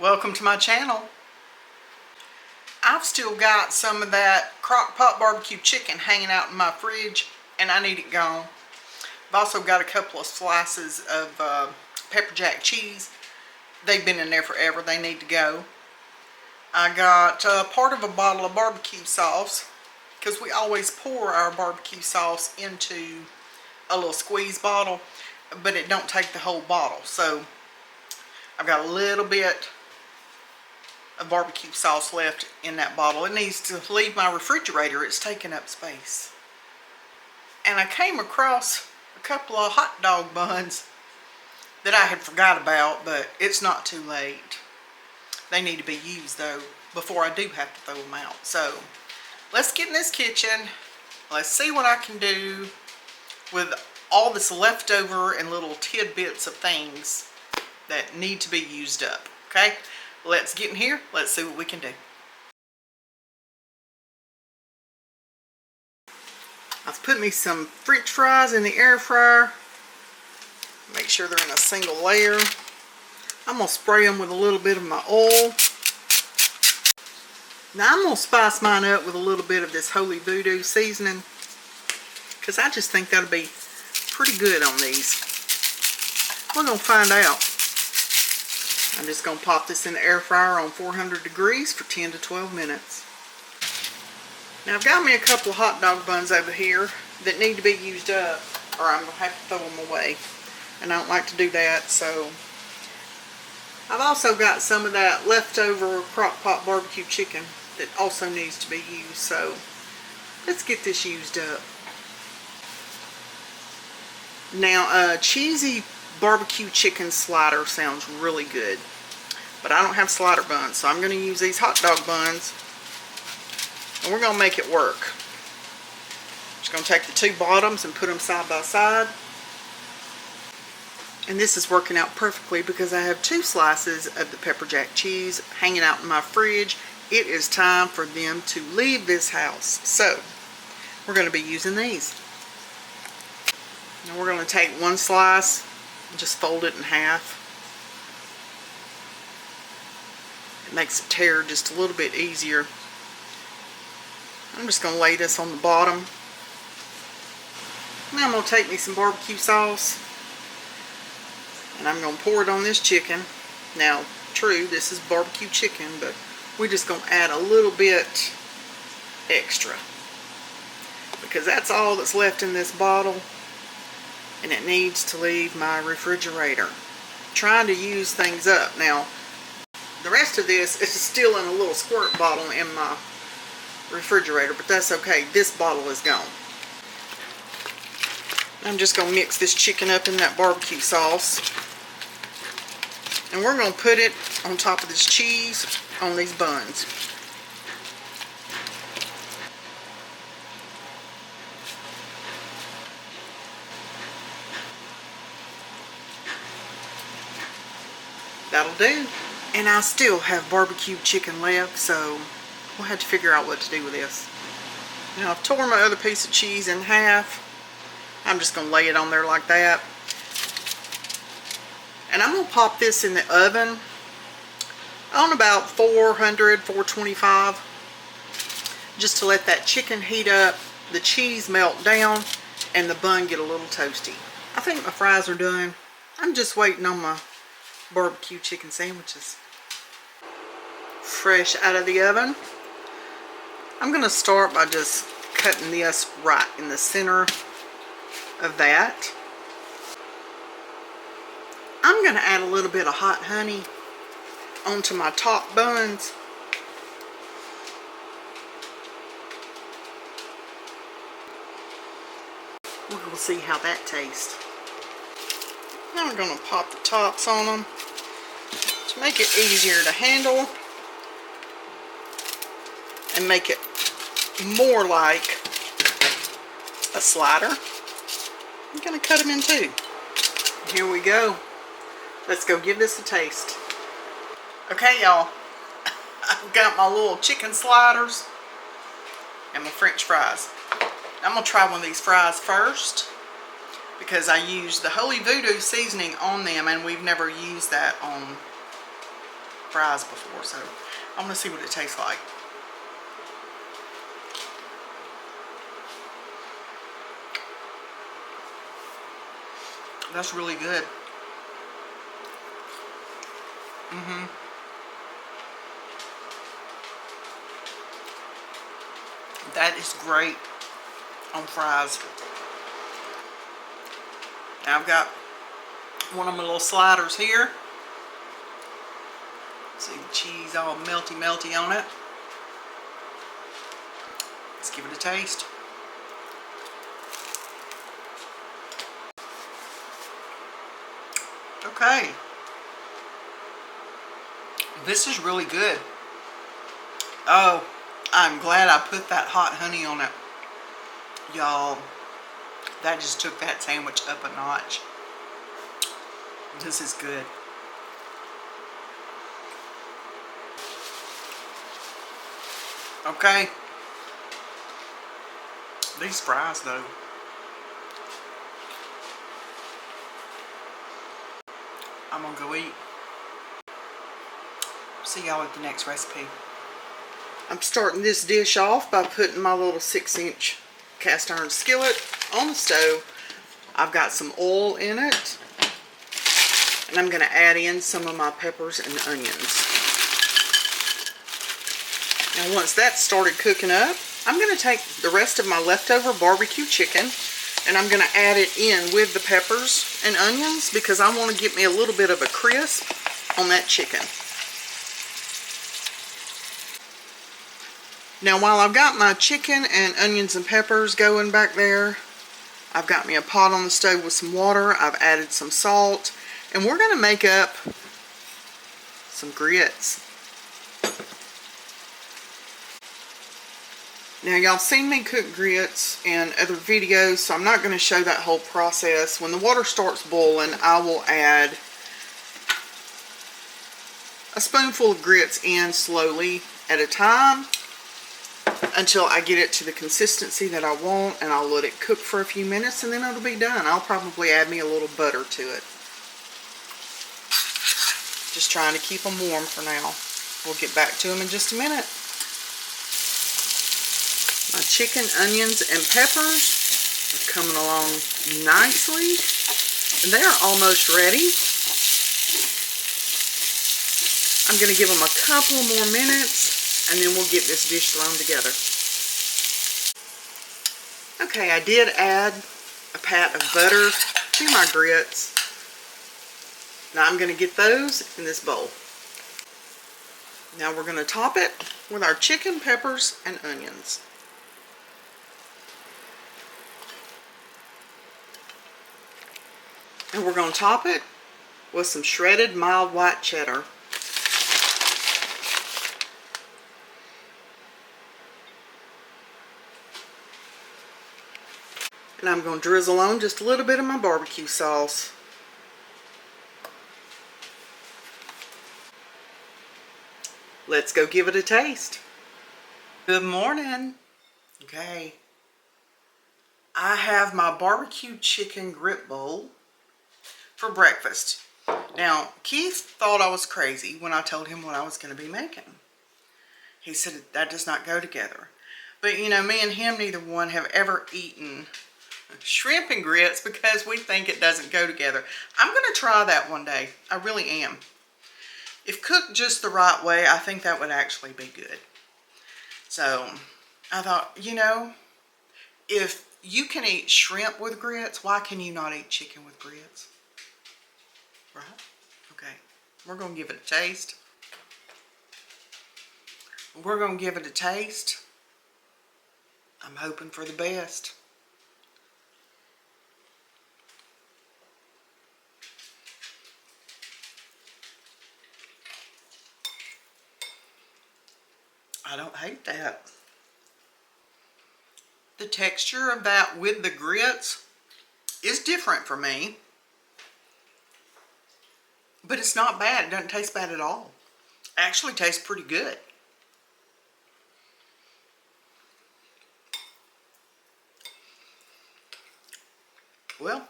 Welcome to my channel. I've still got some of that crock pot barbecue chicken hanging out in my fridge and I need it gone. I've also got a couple of slices of pepper jack cheese. They've been in there forever. They need to go. I got part of a bottle of barbecue sauce because we always pour our barbecue sauce into a little squeeze bottle, but it don't take the whole bottle. So I've got a little bit of barbecue sauce left in that bottle. It needs to leave my refrigerator. It's taking up space. And I came across a couple of hot dog buns that I had forgot about, but it's not too late. They need to be used though before I do have to throw them out. So let's get in this kitchen. Let's see what I can do with all this leftover and little tidbits of things that need to be used up. Okay, let's get in here. Let's see what we can do. I've put me some French fries in the air fryer. Make sure they're in a single layer. I'm going to spray them with a little bit of my oil. Now I'm going to spice mine up with a little bit of this Holy Voodoo seasoning, because I just think that'll be pretty good on these. We're going to find out. I'm just going to pop this in the air fryer on 400 degrees for 10 to 12 minutes. Now I've got me a couple of hot dog buns over here that need to be used up, or I'm going to have to throw them away. And I don't like to do that, so I've also got some of that leftover crock pot barbecue chicken that also needs to be used. So let's get this used up. Now cheesy barbecue chicken slider sounds really good, but I don't have slider buns, so I'm going to use these hot dog buns and we're going to make it work. Just going to take the two bottoms and put them side by side. And this is working out perfectly because I have two slices of the pepper jack cheese hanging out in my fridge. It is time for them to leave this house. So we're going to be using these. Now we're going to take one slice and just fold it in half. It makes the tear just a little bit easier. I'm just going to lay this on the bottom. Now I'm going to take me some barbecue sauce and I'm going to pour it on this chicken. Now, true, this is barbecue chicken, but we're just going to add a little bit extra because that's all that's left in this bottle and it needs to leave my refrigerator. I'm trying to use things up. Now, the rest of this is still in a little squirt bottle in my refrigerator, but that's okay. This bottle is gone. I'm just going to mix this chicken up in that barbecue sauce. And we're going to put it on top of this cheese on these buns. That'll do. And I still have barbecue chicken left, so we'll have to figure out what to do with this. Now I've torn my other piece of cheese in half. I'm just going to lay it on there like that. And I'm going to pop this in the oven on about 400, 425. Just to let that chicken heat up, the cheese melt down, and the bun get a little toasty. I think my fries are done. I'm just waiting on my barbecue chicken sandwiches. Fresh out of the oven. I'm going to start by just cutting this right in the center of that. I'm going to add a little bit of hot honey onto my top buns. We're going to see how that tastes. Now we're going to pop the tops on them to make it easier to handle and make it more like a slider. I'm going to cut them in two. Here we go. Let's go give this a taste. Okay, y'all. I've got my little chicken sliders and my French fries. I'm going to try one of these fries first because I used the Holy Voodoo seasoning on them and we've never used that on fries before, so I'm gonna see what it tastes like. That's really good. That is great on fries. Now I've got one of my little sliders here. See the cheese all melty on it. Let's give it a taste. Okay. This is really good. Oh, I'm glad I put that hot honey on it. Y'all, that just took that sandwich up a notch. This is good. Okay. These fries though. I'm gonna go eat. See y'all at the next recipe. I'm starting this dish off by putting my little 6-inch cast iron skillet on the stove. I've got some oil in it, and I'm going to add in some of my peppers and onions. Now once that's started cooking up, I'm going to take the rest of my leftover barbecue chicken and I'm going to add it in with the peppers and onions because I want to get me a little bit of a crisp on that chicken. Now while I've got my chicken and onions and peppers going back there, I've got me a pot on the stove with some water. I've added some salt, and we're going to make up some grits. Now y'all seen me cook grits in other videos, so I'm not going to show that whole process. When the water starts boiling, I will add a spoonful of grits in slowly at a time until I get it to the consistency that I want, and I'll let it cook for a few minutes and then it'll be done. I'll probably add me a little butter to it. Just trying to keep them warm for now. We'll get back to them in just a minute. My chicken, onions, and peppers are coming along nicely, and they are almost ready. I'm going to give them a couple more minutes, and then we'll get this dish thrown together. Okay, I did add a pat of butter to my grits. Now I'm going to get those in this bowl. Now we're going to top it with our chicken, peppers, and onions. And we're going to top it with some shredded mild white cheddar. And I'm going to drizzle on just a little bit of my barbecue sauce. Let's go give it a taste. Good morning. Okay. I have my barbecue chicken grit bowl for breakfast. Now, Keith thought I was crazy when I told him what I was going to be making. He said that does not go together. But you know, me and him, neither one have ever eaten shrimp and grits because we think it doesn't go together. I'm going to try that one day. I really am. If cooked just the right way, I think that would actually be good. So I thought, you know, if you can eat shrimp with grits, why can you not eat chicken with grits? Right? Okay. We're going to give it a taste. We're going to give it a taste. I'm hoping for the best. I don't hate that. The texture of that with the grits is different for me. But it's not bad. It doesn't taste bad at all. Actually tastes pretty good. Well,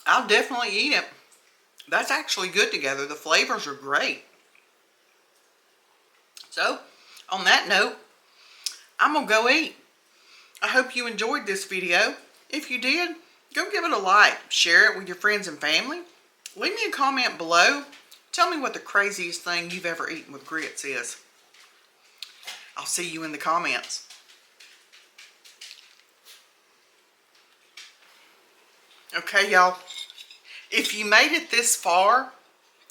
I'll definitely eat it. That's actually good together. The flavors are great. So, on that note, I'm gonna go eat. I hope you enjoyed this video. If you did, go give it a like, share it with your friends and family. Leave me a comment below. Tell me what the craziest thing you've ever eaten with grits is. I'll see you in the comments. Okay, y'all. If you made it this far,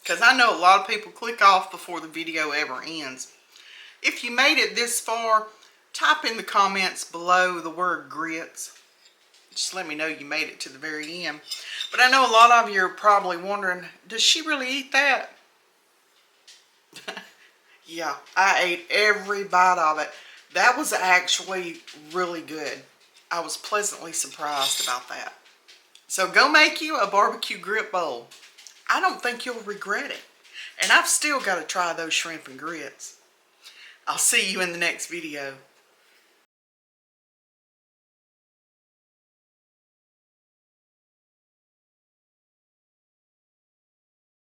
because I know a lot of people click off before the video ever ends. If you made it this far, type in the comments below the word grits. Just let me know you made it to the very end. But I know a lot of you are probably wondering, does she really eat that? Yeah, I ate every bite of it. That was actually really good. I was pleasantly surprised about that. So go make you a barbecue grit bowl. I don't think you'll regret it. And I've still got to try those shrimp and grits. I'll see you in the next video.